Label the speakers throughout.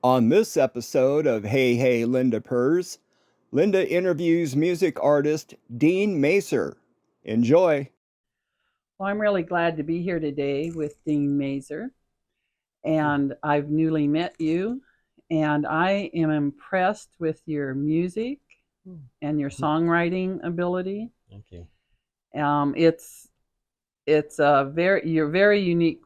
Speaker 1: On this episode of Hey Hey Linda Purrs, Linda interviews music artist Dean Macer. Enjoy.
Speaker 2: Well, I'm really glad to be here today with Dean Mazer, and I've newly met you, and I am impressed with your music and your songwriting ability.
Speaker 3: Thank you.
Speaker 2: It's a very you're a very unique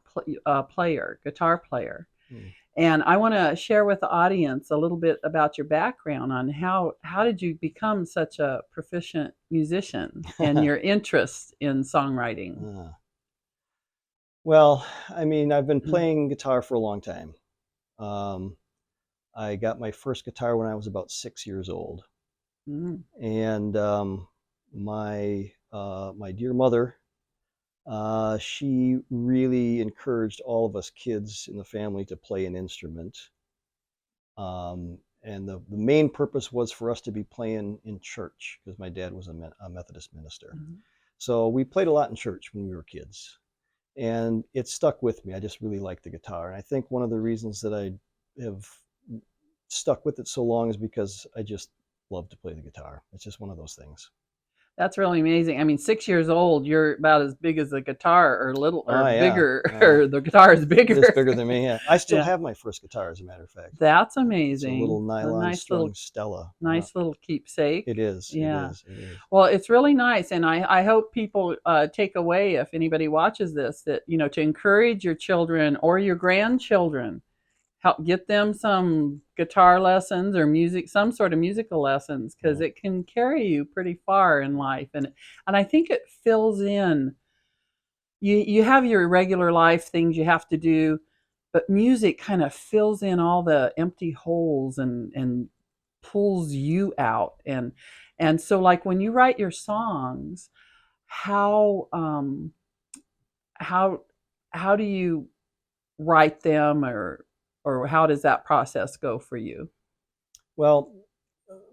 Speaker 2: player, guitar player,
Speaker 3: Mm.
Speaker 2: and I want to share with the audience a little bit about your background on how did you become such a proficient musician and your interest in songwriting.
Speaker 3: Ah. Well, I've been playing guitar for a long time. Um, I got my first guitar when I was about 6 years old,
Speaker 2: Mm.
Speaker 3: and my dear mother, she really encouraged all of us kids in the family to play an instrument. And the main purpose was for us to be playing in church because my dad was a Methodist minister.
Speaker 2: Mm-hmm.
Speaker 3: So we played a lot in church when we were kids. And it stuck with me. I just really like the guitar. And I think one of the reasons that I have stuck with it so long is because I just love to play the guitar. It's just one of those things.
Speaker 2: That's really amazing. I mean, 6 years old, you're about as big as the guitar, or little, or
Speaker 3: Oh, yeah.
Speaker 2: bigger, or the guitar is bigger.
Speaker 3: It's bigger than me. Yeah. I still
Speaker 2: Yeah.
Speaker 3: have my first guitar, as a matter of fact.
Speaker 2: That's
Speaker 3: It's a
Speaker 2: amazing.
Speaker 3: little nylon
Speaker 2: nice
Speaker 3: strung
Speaker 2: little,
Speaker 3: Stella.
Speaker 2: nice little keepsake.
Speaker 3: It is.
Speaker 2: Yeah.
Speaker 3: It is. It is.
Speaker 2: Well, it's really nice, and I hope people take away, if anybody watches this, that to encourage your children or your grandchildren, help get them some guitar lessons or some sort of musical lessons, because it can carry you pretty far in life, and I think it fills in. You have your regular life things you have to do, but music kind of fills in all the empty holes and pulls you out, and so, like, when you write your songs, how how how do you write them, or how does that process go for you?
Speaker 3: Well,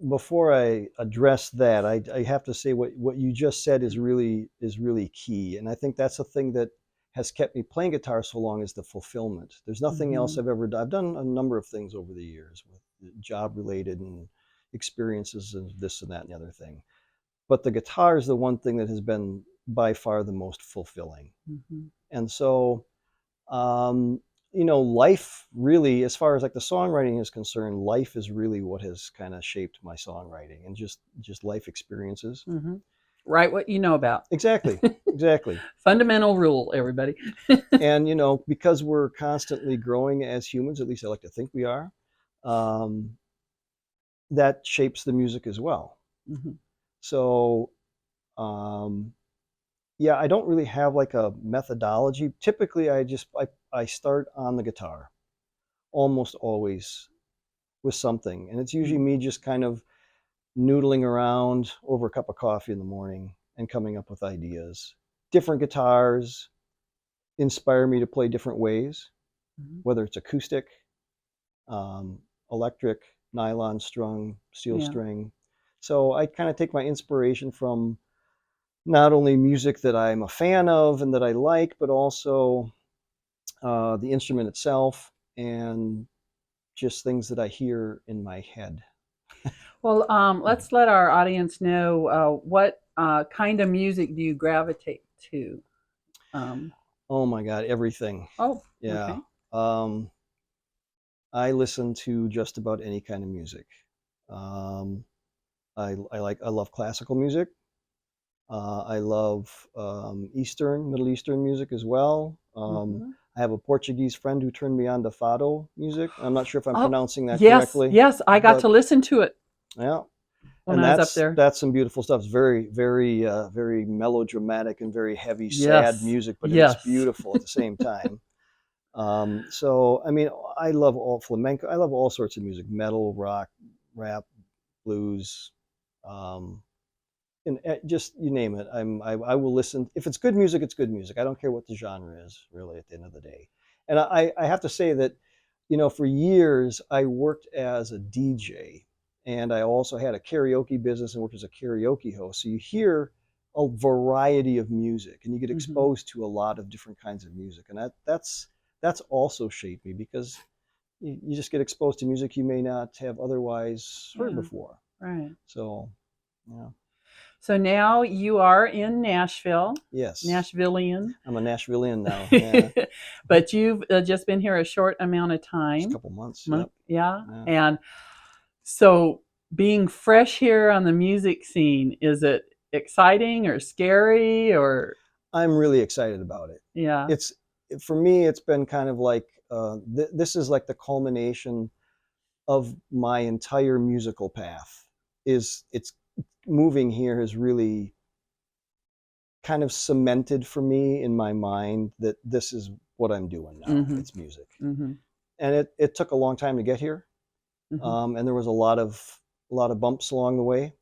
Speaker 3: before I address that, I have to say what you just said is really key, and I think that's the thing that has kept me playing guitar so long is the fulfillment. There's nothing else
Speaker 2: Mhm.
Speaker 3: I've ever done. I've done a number of things over the years with job related and experiences and this and that and the other thing, but the guitar is the one thing that has been by far the most fulfilling.
Speaker 2: Mhm.
Speaker 3: And so um, life really, as far as like the songwriting is concerned, life is really what has kind of shaped my songwriting and just life experiences.
Speaker 2: Mhm. Write what you know about.
Speaker 3: Exactly, exactly.
Speaker 2: Fundamental rule, everybody.
Speaker 3: And because we're constantly growing as humans, at least I like to think we are, um, that shapes the music as well.
Speaker 2: Mhm.
Speaker 3: So um, yeah, I don't really have like a methodology. Typically, I start on the guitar almost always with something. And it's usually me just kind of noodling around over a cup of coffee in the morning and coming up with ideas. Different guitars inspire me to play different ways,
Speaker 2: Mhm.
Speaker 3: whether it's acoustic, um, electric, nylon strung, steel
Speaker 2: Yeah.
Speaker 3: string. So I kind of take my inspiration from not only music that I'm a fan of and that I like, but also the instrument itself and just things that I hear in my head.
Speaker 2: Well, let's let our audience know what kind of music do you gravitate to? Um,
Speaker 3: Oh my God, everything.
Speaker 2: oh,
Speaker 3: Yeah.
Speaker 2: okay.
Speaker 3: Um, I listen to just about any kind of music. Um, I love classical music. I love Middle Eastern music as well.
Speaker 2: Hmm.
Speaker 3: I have a Portuguese friend who turned me on to fado music. I'm not sure if I'm
Speaker 2: Oh,
Speaker 3: pronouncing that
Speaker 2: yes,
Speaker 3: correctly,
Speaker 2: yes. I got
Speaker 3: but
Speaker 2: to listen to it
Speaker 3: yeah,
Speaker 2: when
Speaker 3: and
Speaker 2: I was up
Speaker 3: that's
Speaker 2: there.
Speaker 3: that's some beautiful stuff. It's very, very, very melodramatic and very heavy, sad
Speaker 2: Yes,
Speaker 3: music, but it's
Speaker 2: yes.
Speaker 3: beautiful at the same time. So I love all flamenco. I love all sorts of music: metal, rock, rap, blues, um, and just you name it. I will listen. If it's good music, it's good music. I don't care what the genre is, really, at the end of the day. And I have to say that, for years I worked as a DJ, and I also had a karaoke business and worked as a karaoke host. So you hear a variety of music, and you get
Speaker 2: Hmm.
Speaker 3: exposed to a lot of different kinds of music, and that's also shaped me because you just get exposed to music you may not have otherwise heard
Speaker 2: Yeah.
Speaker 3: before.
Speaker 2: Right.
Speaker 3: So, yeah.
Speaker 2: So now you are in Nashville,
Speaker 3: Yes.
Speaker 2: Nashvilleian.
Speaker 3: I'm a Nashvilleian now. Yeah.
Speaker 2: But you've just been here a short amount of time.
Speaker 3: Just a couple months.
Speaker 2: Month,
Speaker 3: Yep.
Speaker 2: yeah.
Speaker 3: Yeah.
Speaker 2: And so being fresh here on the music scene, is it exciting or scary or?
Speaker 3: I'm really excited about it.
Speaker 2: Yeah.
Speaker 3: For me, it's been kind of like, this is like the culmination of my entire musical path. It's moving here has really kind of cemented for me in my mind that this is what I'm doing now.
Speaker 2: Mhm.
Speaker 3: It's music.
Speaker 2: Mm-hmm.
Speaker 3: And it took a long time to get here.
Speaker 2: Mm-hmm.
Speaker 3: And there was a lot of bumps along the way,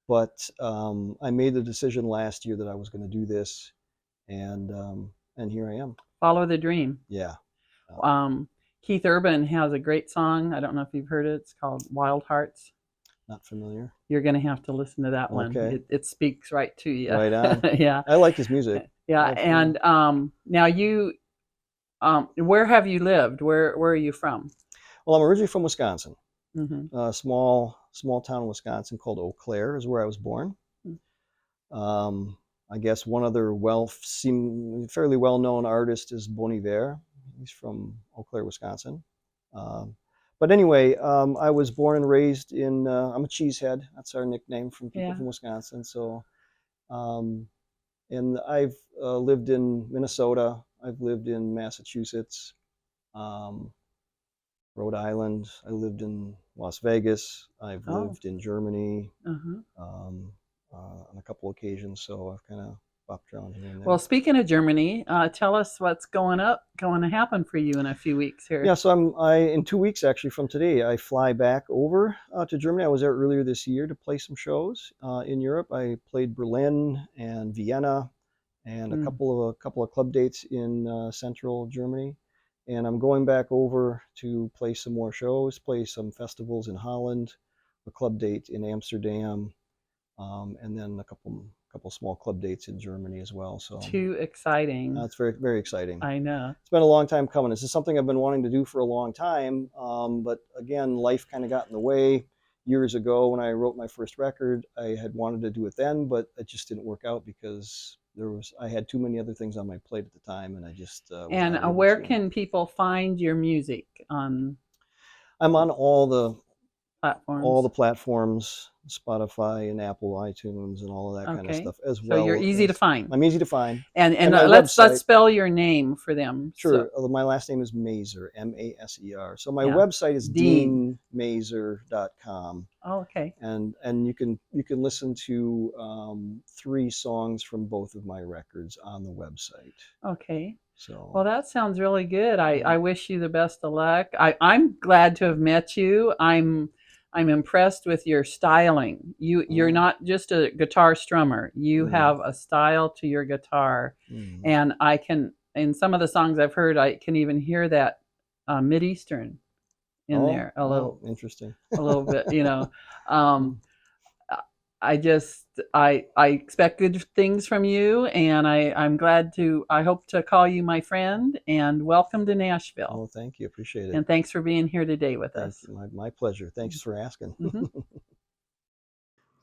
Speaker 3: but I made the decision last year that I was going to do this, and here I am.
Speaker 2: Follow the dream.
Speaker 3: Yeah.
Speaker 2: Keith Urban has a great song. I don't know if you've heard it. It's called Wild Hearts.
Speaker 3: Not familiar.
Speaker 2: You're going to have to listen to that one.
Speaker 3: Okay.
Speaker 2: It speaks right to you.
Speaker 3: Right on.
Speaker 2: Yeah.
Speaker 3: I like his music.
Speaker 2: Yeah. And now you, where have you lived? Where are you from?
Speaker 3: Well, I'm originally from Wisconsin.
Speaker 2: Mm-hmm.
Speaker 3: A small town in Wisconsin called Eau Claire is where I was born. I guess one other fairly well-known artist is Bon Iver. He's from Eau Claire, Wisconsin. But anyway, I was born and raised in, I'm a cheesehead. That's our nickname from people from Wisconsin. So, and I've lived in Minnesota. I've lived in Massachusetts, Rhode Island. I lived in Las Vegas. I've lived in Germany on a couple occasions. So I've kind of bopped around here and there.
Speaker 2: Well, speaking of Germany, tell us what's going to happen for you in a few weeks here.
Speaker 3: Yeah, so in 2 weeks actually from today, I fly back over to Germany. I was there earlier this year to play some shows in Europe. I played Berlin and Vienna and a couple of club dates in central Germany. And I'm going back over to play some more shows, play some festivals in Holland, a club date in Amsterdam, and then a couple small club dates in Germany as well. So
Speaker 2: too exciting.
Speaker 3: It's very, very exciting.
Speaker 2: I know.
Speaker 3: It's been a long time coming. This is something I've been wanting to do for a long time. But again, life kind of got in the way. Years ago when I wrote my first record, I had wanted to do it then, but it just didn't work out because I had too many other things on my plate at the time, and I just
Speaker 2: and where can people find your music on?
Speaker 3: I'm on all the
Speaker 2: platforms,
Speaker 3: Spotify and Apple iTunes and all of that kind of stuff as well.
Speaker 2: So you're easy to find.
Speaker 3: I'm easy to find.
Speaker 2: And let's spell your name for them.
Speaker 3: Sure. So. My last name is Maser, Maser. So my website is deanmaser.com.
Speaker 2: Oh, okay.
Speaker 3: And you can listen to 3 songs from both of my records on the website.
Speaker 2: Okay.
Speaker 3: So,
Speaker 2: well, that sounds really good. I wish you the best of luck. I'm glad to have met you. I'm impressed with your styling. You're not just a guitar strummer. You have a style to your guitar. And I can, in some of the songs I've heard, I can even hear that Mideastern in there a little.
Speaker 3: Interesting.
Speaker 2: A little bit, you know. I expect good things from you, and I hope to call you my friend, and welcome to Nashville.
Speaker 3: Oh, thank you. Appreciate it.
Speaker 2: And thanks for being here today with us.
Speaker 3: My pleasure. Thanks for asking.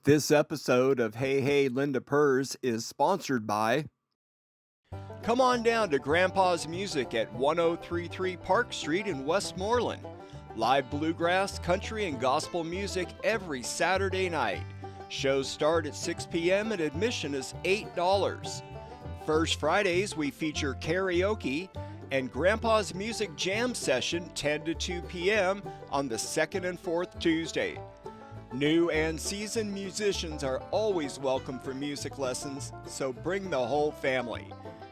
Speaker 1: This episode of Hey Hey Linda Purrs is sponsored by. Come on down to Grandpa's Music at 1033 Park Street in Westmoreland. Live bluegrass, country, and gospel music every Saturday night. Shows start at 6 p.m. and admission is $8. First Fridays, we feature karaoke and Grandpa's Music Jam Session 10 to 2 p.m. on the second and fourth Tuesday. New and seasoned musicians are always welcome for music lessons, so bring the whole family.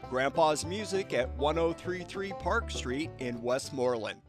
Speaker 1: Grandpa's Music at 1033 Park Street in Westmoreland.